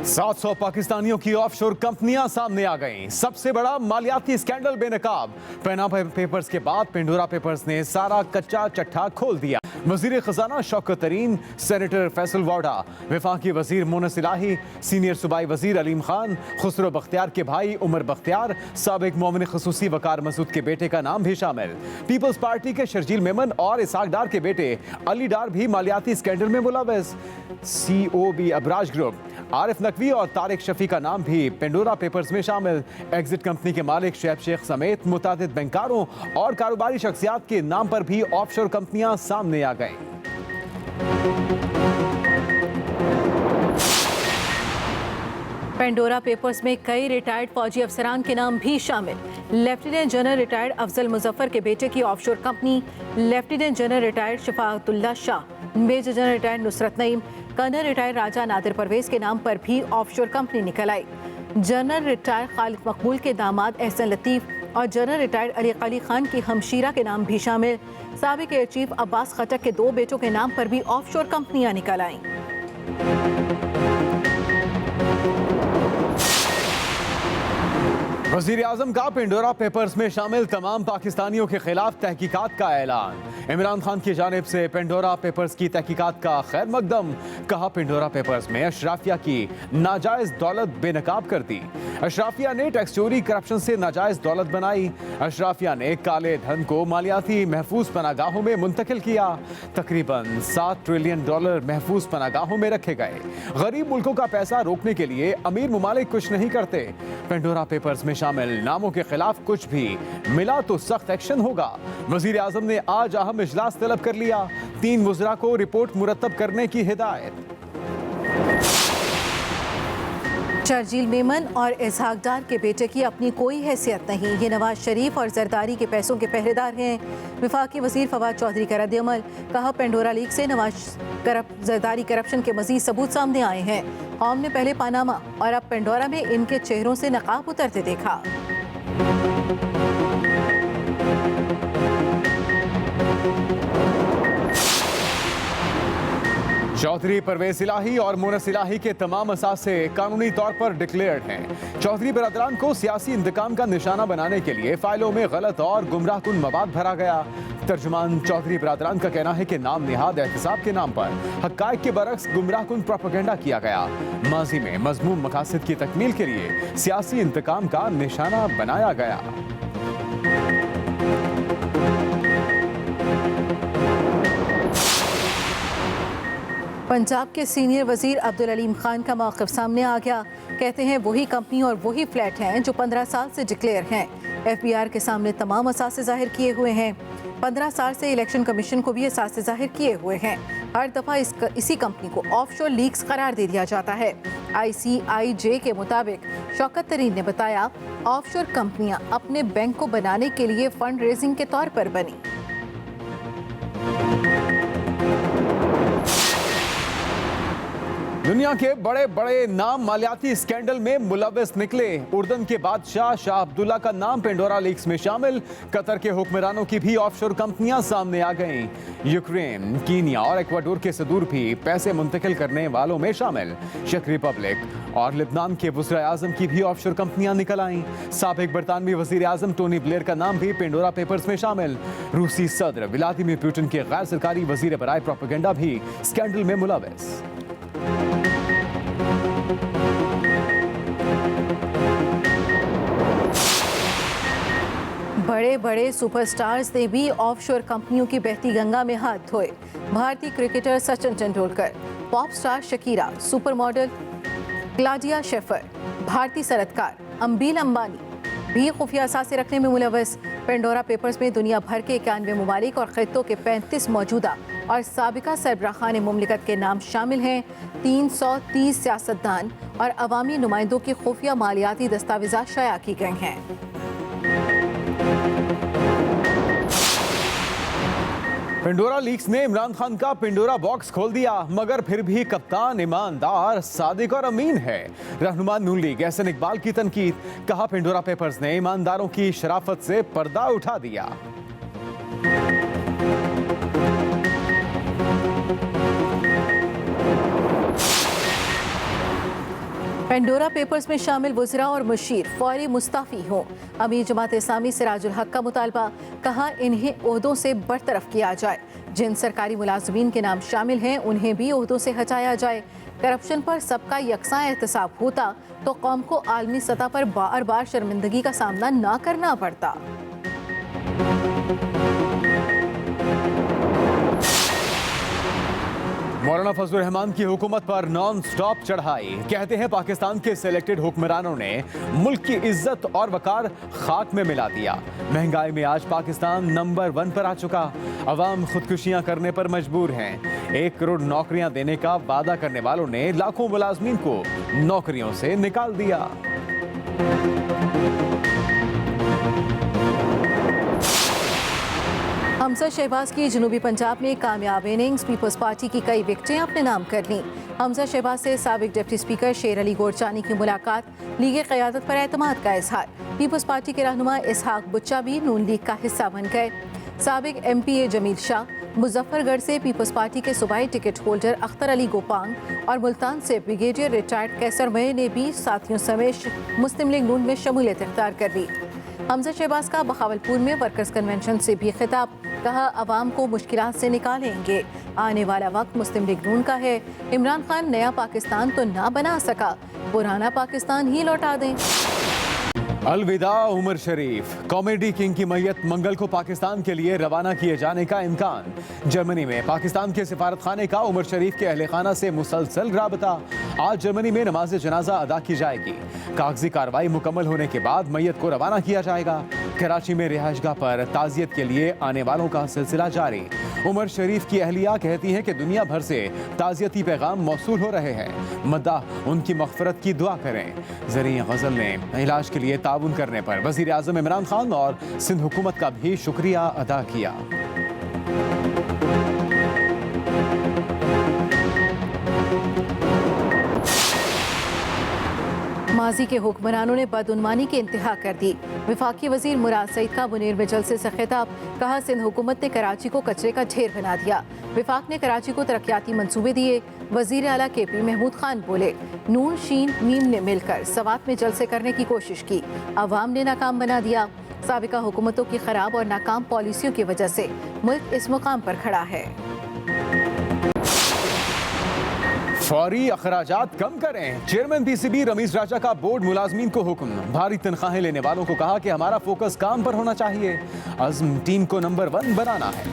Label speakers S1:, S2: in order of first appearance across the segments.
S1: 700 पाकिस्तानियों की ऑफशोर कंपनियां सामने आ गईं। सबसे बड़ा मालियाती स्कैंडल बेनकाब। पैना पेपर्स के बाद पेंडोरा पेपर्स ने सारा कच्चा चट्टा खोल दिया। वजीर खजाना शौकत तरीन, सेनेटर फैसल वाडा, वफाकी वजीर मोनस इलाही, सीनियर सूबाई वजीर अलीम खान, खुसरो बख्तियार के भाई उमर बख्तियार, साबिक मोमिन खसूसी वकार मसूद के बेटे का नाम भी शामिल। पीपल्स पार्टी के शर्जील मेमन और इसाक डार के बेटे अली डार भी मालियाती स्कैंडल में मुलव्वस। COB अबराज ग्रुप, आरिफ नकवी और तारिक शफी का नाम भी पेंडोरा पेपर्स में शामिल। एग्जिट कंपनी के मालिक शैब शेख समेत मुतादिद बैंकारों और कारोबारी शख्सियात के नाम पर भी ऑफशोर कंपनियां सामने आ गईं।
S2: पेंडोरा पेपर्स में कई रिटायर्ड फौजी अफसरान के नाम भी शामिल। Lieutenant general retired Afzal Muzaffar के बेटे की offshore company, lieutenant general retired Shafaatullah Shah, major general retired Nusrat Naeem, colonel retired Raja Nadir Pervez के नाम पर भी ऑफशोर कंपनी निकल आई। जनरल रिटायर्ड खालिद मकबूल के दामाद एहसन लतीफ और जनरल रिटायर्ड अली अली खान की हमशीरा के नाम भी शामिल। साबिक एयर चीफ अब्बास खटक के 2 बेटों के नाम पर भी ऑफशोर कंपनियां निकल आईं।
S1: वजीर आजम का पेंडोरा पेपर्स में शामिल तमाम पाकिस्तानियों के खिलाफ तहकीकात का ऐलान। इमरान खान की जानिब से पेंडोरा पेपर्स की तहकीकात का खैर मकदम। कहा पेंडोरा पेपर्स में अशराफिया की नाजायज दौलत बेनकाब कर दी। अशराफिया ने टैक्स चोरी करप्शन से नाजायज दौलत बनाई। अशराफिया ने काले धन को मालियाती महफूज पनागाहों में मुंतकिल किया। तकरीबन $7 ट्रिलियन महफूज पनागाहों में रखे गए। गरीब मुल्कों का पैसा रोकने के लिए अमीर मुमालिक कुछ नहीं करते। पेंडोरा पेपर्स में शामिल नामों के खिलाफ कुछ भी मिला तो सख्त एक्शन होगा। वजीर आजम ने आज अहम इजलास तलब कर लिया। 3 वज़रा को रिपोर्ट मुरतब करने की हिदायत।
S2: शर्जील मेमन और इसाक डार के बेटे की अपनी कोई हैसियत नहीं। ये नवाज शरीफ और जरदारी के पैसों के पहरेदार हैं। वफाकी वजीर फवाद चौधरी का रद्द-ए-अमल। कहा पेंडोरा लीक से जरदारी करप्शन के मजीद सबूत सामने आए हैं। कौम ने पहले पानामा और अब पेंडोरा में इनके चेहरों से नकाब उतरते देखा।
S1: चौधरी परवेज इलाही और मोनस इलाही के तमाम असासे कानूनी तौर पर डिक्लेयर्ड हैं। चौधरी बरदरान को सियासी इंतकाम का निशाना बनाने के लिए फाइलों में गलत और गुमराहकुन मवाद भरा गया। तर्जुमान चौधरी बरदरान का कहना है कि नाम निहाद एहतसाब के नाम पर हक़ाइक़ के बरक्स गुमराहकुन प्रोपेगेंडा किया गया। माजी में मज़मूम मकासद की तकमील के लिए सियासी इंतकाम का निशाना बनाया गया।
S2: पंजाब के सीनियर वजीर अब्दुल अलीम खान का मौक़िफ़ सामने आ गया। कहते हैं वही कंपनी और वही फ्लैट हैं जो 15 साल से डिक्लेयर हैं। FBR के सामने तमाम असासे जाहिर किए हुए हैं। 15 साल से इलेक्शन कमीशन को भी असासे जाहिर किए हुए हैं। हर दफ़ा इसी कंपनी को ऑफशोर लीक्स करार दे दिया जाता है। ICIJ के मुताबिक शौकत तरीन ने बताया ऑफशोर कंपनियां अपने बैंक को बनाने के लिए फंड रेजिंग के तौर पर बनी।
S1: दुनिया के बड़े बड़े नाम मालियाती स्कैंडल में मुलव्वस निकले। उर्दन के बादशाह शाह अब्दुल्ला का नाम पेंडोरा लीक्स में शामिल। कतर के हुक्मरानों की भी ऑफशोर कंपनियां सामने आ गईं। यूक्रेन, कीनिया और इक्वाडोर के सदूर भी पैसे मुंतकिल करने वालों में शामिल। चेक रिपब्लिक और लिबनान के वज़ीर आज़म की भी ऑफशोर कंपनियां निकल आईं। साबिक बरतानवी वज़ीर आज़म टोनी ब्लेयर का नाम भी पेंडोरा पेपर्स में शामिल। रूसी सदर व्लादिमीर पुतिन के गैर सरकारी वज़ीर बराए प्रोपेगेंडा भी स्कैंडल में मुलव्वस।
S2: बड़े बड़े सुपरस्टार्स ने भी ऑफशोर कंपनियों की बहती गंगा में हाथ धोए। भारतीय cricketer Sachin Tendulkar, pop star Shakira, super model Claudia Schiffer, भारतीय सनअतकार अंबिल अंबानी भी खुफिया असासे रखने में मुलव्वस। पेंडोरा पेपर्स में दुनिया भर के 91 ममालिक और खित्तों के 35 मौजूदा और साबिका सरबराहान मुमलिकत के नाम शामिल हैं। 330 सियासतदान और अवामी नुमाइंदों की खुफिया मालियाती दस्तावेज़ात शाया की गई हैं।
S1: पेंडोरा लीक्स ने इमरान खान का पेंडोरा बॉक्स खोल दिया, मगर फिर भी कप्तान ईमानदार, सादिक और अमीन है। रहनुमा नून लीग एहसन इकबाल की तनकीद। कहा पेंडोरा पेपर्स ने ईमानदारों की शराफत से पर्दा उठा दिया।
S2: पेंडोरा पेपर्स में शामिल वज़रा और मुशीर फौरी मुस्ताफ़ी हों। अमीर जमात इस्लामी सिराजुल हक का मुतालबा, कहा इन्हें ओहदों से बरतरफ किया जाए। जिन सरकारी मुलाजमीन के नाम शामिल हैं उन्हें भी ओहदों से हटाया जाए। करप्शन पर सबका यकसा एहतसाब होता तो कौम को आलमी सतह पर बार बार शर्मिंदगी का सामना ना करना पड़ता।
S1: मौलाना फजलुर रहमान की हुकूमत पर नॉन स्टॉप चढ़ाई। कहते हैं पाकिस्तान के सिलेक्टेड हुक्मरानों ने मुल्क की इज्जत और वकार खाक में मिला दिया। महंगाई में आज पाकिस्तान नंबर 1 पर आ चुका। अवाम खुदकुशियां करने पर मजबूर हैं। 1 करोड़ नौकरियां देने का वादा करने वालों ने लाखों मुलाजमीन को नौकरियों से निकाल दिया।
S2: हमजा शहबाज की जनूबी पंजाब में कामयाब इनिंग्स, पीपल्स पार्टी की कई विकेटें अपने नाम कर लीं। हमजा शहबाज से साबिक डिप्टी स्पीकर शेर अली गोरचानी की मुलाकात, लीग क़यादत पर एतमाद का इजहार। पीपल्स पार्टी के रहनुमा इसहाक बुच्चा भी नून लीग का हिस्सा बन गए। साबिक MPA जमील शाह, मुजफ्फरगढ़ से पीपल्स पार्टी के सूबाई टिकट होल्डर अख्तर अली गोपांग और मुल्तान से ब्रिगेडियर रिटायर्ड कैसर मय ने भी साथियों समेत मुस्लिम लीग नून में शमूलियत इख्तियार कर ली। हमजा शहबाज का बहावलपुर में वर्कर्स कन्वेंशन से भी खिताब, कहा अवाम को मुश्किलात से निकालेंगे। आने वाला वक्त मुस्लिम लीग नून का है। इमरान खान नया पाकिस्तान तो ना बना सका, पुराना पाकिस्तान ही लौटा दें।
S1: अलविदा उमर शरीफ। कॉमेडी किंग की मैयत मंगल को पाकिस्तान के लिए रवाना किए जाने का इम्कान। जर्मनी में पाकिस्तान के सिफारत खाने का उमर शरीफ के अहले खाना से मुसलसल राबता। आज जर्मनी में नमाज जनाजा अदा की जाएगी। कागजी कार्रवाई मुकम्मल होने के बाद मैयत को रवाना किया जाएगा। कराची में रिहाइशगाह पर ताजियत के लिए आने वालों का सिलसिला जारी। उमर शरीफ की अहलिया कहती हैं कि दुनिया भर से ताजियती पैगाम मौसूल हो रहे हैं। मद्दाह उनकी मग़फ़िरत की दुआ करें। ज़रिए गज़ल ने इलाज के लिए ताउन करने पर वज़ीर आज़म इमरान खान और सिंध हुकूमत का भी शुक्रिया अदा किया।
S2: माजी के हुक्मरानों ने बदउनवानी की इंतहा कर दी। वफाकी वजीर मुराद सईद का मुनीर में जलसे से खिताब, कहा सिंध हुकूमत ने कराची को कचरे का ढेर बना दिया। विफाक ने कराची को तरक्याती मंसूबे दिए। वजीर आला KP महमूद खान बोले, नून शीन मीम ने मिलकर सवात में जलसे करने की कोशिश की, अवाम ने नाकाम बना दिया। साबिका हुकूमतों की खराब और नाकाम पॉलिसियों की वजह से मुल्क इस मुकाम पर खड़ा है।
S1: फौरी अखराजात कम करें। चेयरमैन PCB रमीज राजा का बोर्ड मुलाजमीन को हुक्म। भारी तनख्वाहें लेने वालों को कहा कि हमारा फोकस काम पर होना चाहिए। अज़्म टीम को नंबर 1 बनाना है।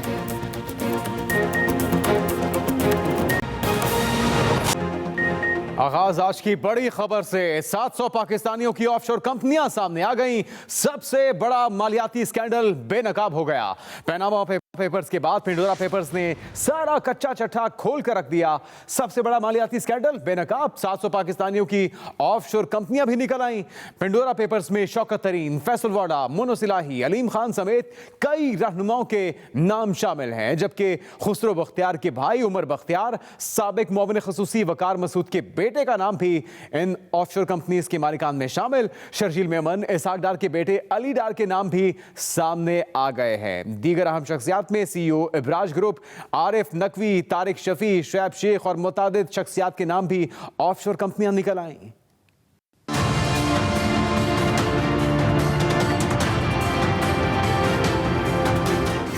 S1: आगाज आज की बड़ी खबर से। 700 पाकिस्तानियों की ऑफशोर कंपनियां सामने आ गईं। सबसे बड़ा मालियाती स्कैंडल बेनकाब हो गया। पनामा पेपर्स के बाद पेंडोरा पेपर्स ने सारा कच्चा चट्टा खोल कर रख दिया। सबसे बड़ा मालियाती स्कैंडल बेनकाब। 700 पाकिस्तानियों की ऑफशोर कंपनियां भी निकल आईं। पेंडोरा पेपर्स में शौकत तरीन, फैसल वाडा, मोनोसिलाही, अलीम खान समेत कई रहनुमाओं के नाम शामिल हैं, जबकि खुसरो बख्तियार के भाई उमर बख्तियार, साबिक मुअव्विन खसूसी वकार मसूद के बेटे का नाम भी इन ऑफशोर कंपनीज के मालिकान में शामिल। शर्जील मेमन, इसहाक डार के बेटे अली डार के नाम भी सामने आ गए हैं। दीगर अहम शख्सियात में CEO इब्राज ग्रुप, आरिफ नकवी, तारिक शफी, शुएब शेख और मुतादिद शख्सियात के नाम भी ऑफशोर कंपनियां निकल आईं।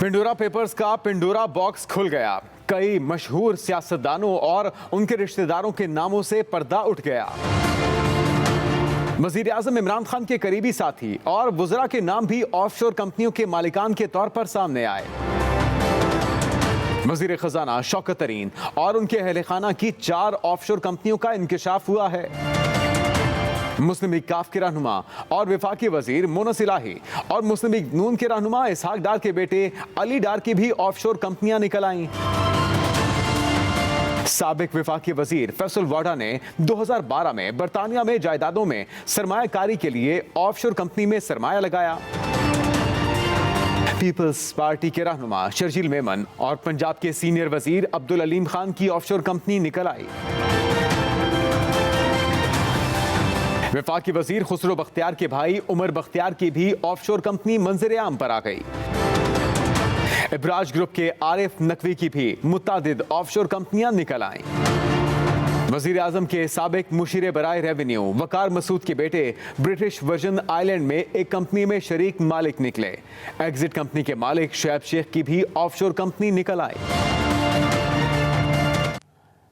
S1: पेंडोरा पेपर्स का पेंडोरा बॉक्स खुल गया। कई मशहूर सियासतदानों और उनके रिश्तेदारों के नामों से पर्दा उठ गया। वज़ीर आज़म इमरान खान के करीबी साथी और वज़रा के नाम भी ऑफशोर कंपनियों के मालिकान के तौर पर सामने आए। वज़ीर खजाना शौकत तरीन और उनके अहले खाना की 4 ऑफशोर कंपनियों का इंकिशाफ हुआ है। मुस्लिम लीग काफ के रहनुमा और वफाकी वजीर मोनोसिलाही और मुस्लिम लीग नून के रहनुमा इसहाक डार के बेटे अली डार की भी ऑफशोर कंपनियां निकल आईं। साबिक वफाकी वजीर फैसल वाडा ने 2012 में बरतानिया में जायदादों में सरमायाकारी के लिए ऑफशोर कंपनी में सरमाया लगाया। पीपल्स पार्टी के रहनुमा शर्जील मेमन और पंजाब के सीनियर वजीर अब्दुल अलीम खान की ऑफशोर कंपनी निकल आई। वफाकी वजीर खुसरो बख्तियार के भाई उमर बख्तियार की भी ऑफशोर कंपनी मंजर आम पर आ गई। इब्राज ग्रुप के आरिफ नकवी की भी मुतादिद ऑफशोर कंपनियां निकल आईं। वजीर आजम के साबिक मुशीर बराए रेवेन्यू वकार मसूद के बेटे ब्रिटिश वर्जिन आइलैंड में एक कंपनी में शरीक मालिक निकले। एग्जिट कंपनी के मालिक शुएब शेख की भी ऑफशोर कंपनी निकल आई।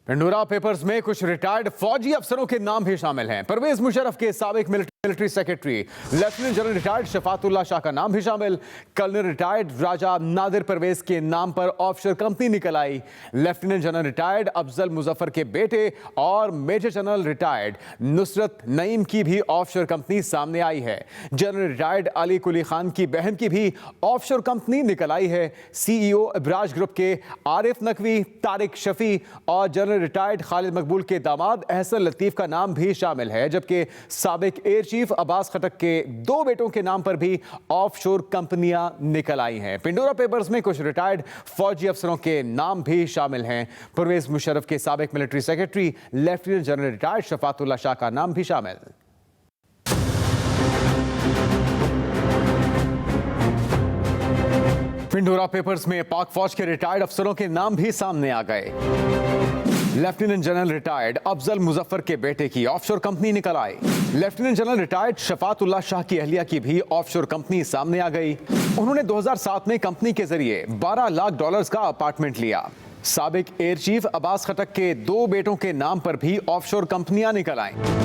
S1: पेंडोरा पेपर्स में कुछ रिटायर्ड फौजी अफसरों के नाम भी शामिल हैं। परवेज मुशर्रफ के साबिक military secretary lieutenant general retired Shafatullah Shah का नाम भी शामिल। कर्नल रिटायर्ड राजा नादिर परवेज के नाम पर ऑफशोर कंपनी निकल आई। Lieutenant general retired Afzal Muzaffar के बेटे और major general retired Nusrat Naeem की भी ऑफशोर कंपनी सामने आई है। जनरल रिटायर्ड अली कुली खान की बहन की भी ऑफशोर कंपनी निकल आई है। सीईओ इब्राज ग्रुप के आरिफ नकवी, तारिक शफी और जनरल रिटायर्ड खालिद मकबूल के दामाद एहसन लतीफ का नाम भी शामिल है, जबकि साबिक एयर चीफ अब्बास खटक के 2 बेटों के नाम पर भी ऑफशोर कंपनियां निकल आई हैं। पेंडोरा पेपर्स में कुछ रिटायर्ड फौजी अफसरों के नाम भी शामिल हैं। परवेज मुशर्रफ के साबिक military secretary lieutenant general retired Shafatullah Shah का नाम भी शामिल। पेंडोरा पेपर्स में पाक फौज के रिटायर्ड अफसरों के नाम भी सामने आ गए। Lieutenant general retired Afzal Muzaffar के बेटे की ऑफशोर कंपनी निकल आई। Lieutenant general retired Shafatullah Shah की अहलिया की भी ऑफशोर कंपनी सामने आ गई। उन्होंने 2007 में कंपनी के जरिए $12 लाख का अपार्टमेंट लिया। साबिक एयर चीफ अब्बास खटक के 2 बेटों के नाम पर भी ऑफशोर कंपनियां निकल आईं।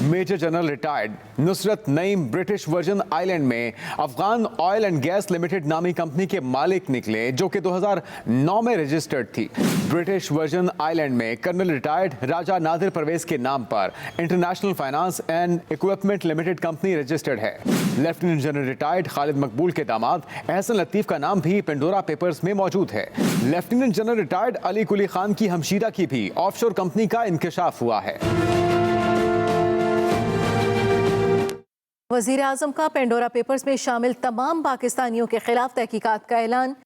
S1: Major general retired Nusrat Naeem British Virgin Island में Afghan oil and gas limited नामी कंपनी के मालिक निकले, जो कि 2009 में रजिस्टर्ड थी। ब्रिटिश वर्जिन आइलैंड में कर्नल रिटायर्ड राजा नादिर परवेज के नाम पर international finance and equipment limited company registered है। Lieutenant general retired Khalid Maqbool के दामाद एहसन लतीफ का नाम भी पेंडोरा पेपर्स में मौजूद है। Lieutenant general retired Ali Quli Khan की हमशीरा की भी ऑफशोर कंपनी का इंकशाफ हुआ है।
S2: वजीर आजम का पेंडोरा पेपर्स में शामिल तमाम पाकिस्तानियों के खिलाफ तहकीकात का ऐलान।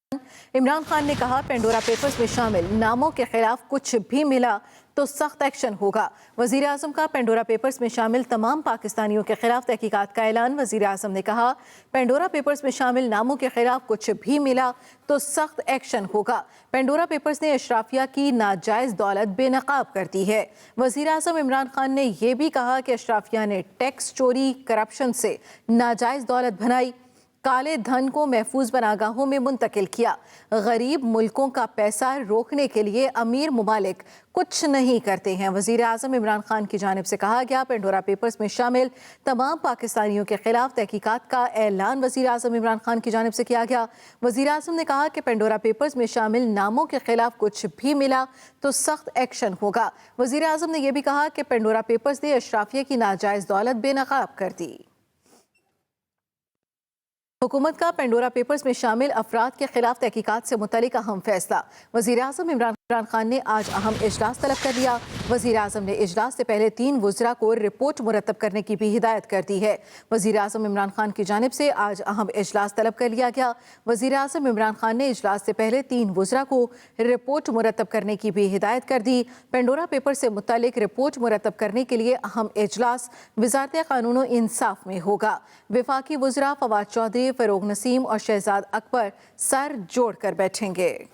S2: इमरान खान ने कहा, पेंडोरा पेपर्स में शामिल नामों के खिलाफ कुछ भी मिला तो सख्त एक्शन होगा। वजीर आजम का पेंडोरा पेपर्स में शामिल तमाम पाकिस्तानियों के खिलाफ तहकीकात का ऐलान। वजीर आजम ने कहा, पेंडोरा पेपर्स में शामिल नामों के खिलाफ कुछ भी मिला तो सख्त एक्शन होगा। पेंडोरा पेपर्स ने अशराफिया की नाजायज दौलत बेनकाब कर दी है। वजीर आजम इमरान खान ने यह भी कहा कि अशराफिया ने टैक्स चोरी, करप्शन से नाजायज दौलत बनाई, काले धन को महफूज पनागाहों में मुंतकिल किया। गरीब मुल्कों का पैसा रोकने के लिए अमीर मुमालिक कुछ नहीं करते हैं। वजीर आजम इमरान खान की जानिब से कहा गया, पेंडोरा पेपर्स में शामिल तमाम पाकिस्तानियों के खिलाफ तहकीकात का ऐलान वजीर आजम इमरान खान की जानिब से किया गया। वजीर आजम ने कहा कि पेंडोरा पेपर्स में शामिल नामों के खिलाफ कुछ भी मिला तो सख्त एक्शन होगा। वजीर आजम ने यह भी कहा कि पेंडोरा पेपर्स ने अशराफिया की नाजायज दौलत बेनकाब कर दी। हुकूमत का पेंडोरा पेपर्स में शामिल अफराद के खिलाफ तहकीकात से मुतल्लिक अहम फैसला। वजीर आजम इमरान खान ने आज अहम इजलास तलब कर लिया। वजीर आजम ने इजलास से पहले 3 वुज़रा को रिपोर्ट मुरतब करने की भी हिदायत कर दी है। वजीर आजम इमरान खान की जानिब से आज अहम इजलास तलब कर लिया गया। वजीर आजम इमरान खान ने इजलास से पहले 3 वुज़रा को रिपोर्ट मुरतब करने की भी हिदायत कर दी। पेंडोरा पेपर से मुतल्लिक रिपोर्ट मुरतब करने के लिए अहम इजलास वज़ारत क़ानून व इंसाफ में होगा। वफाकी वुज़रा फवाद चौधरी, फ़रोग नसीम और शहजाद अकबर सर जोड़ कर बैठेंगे।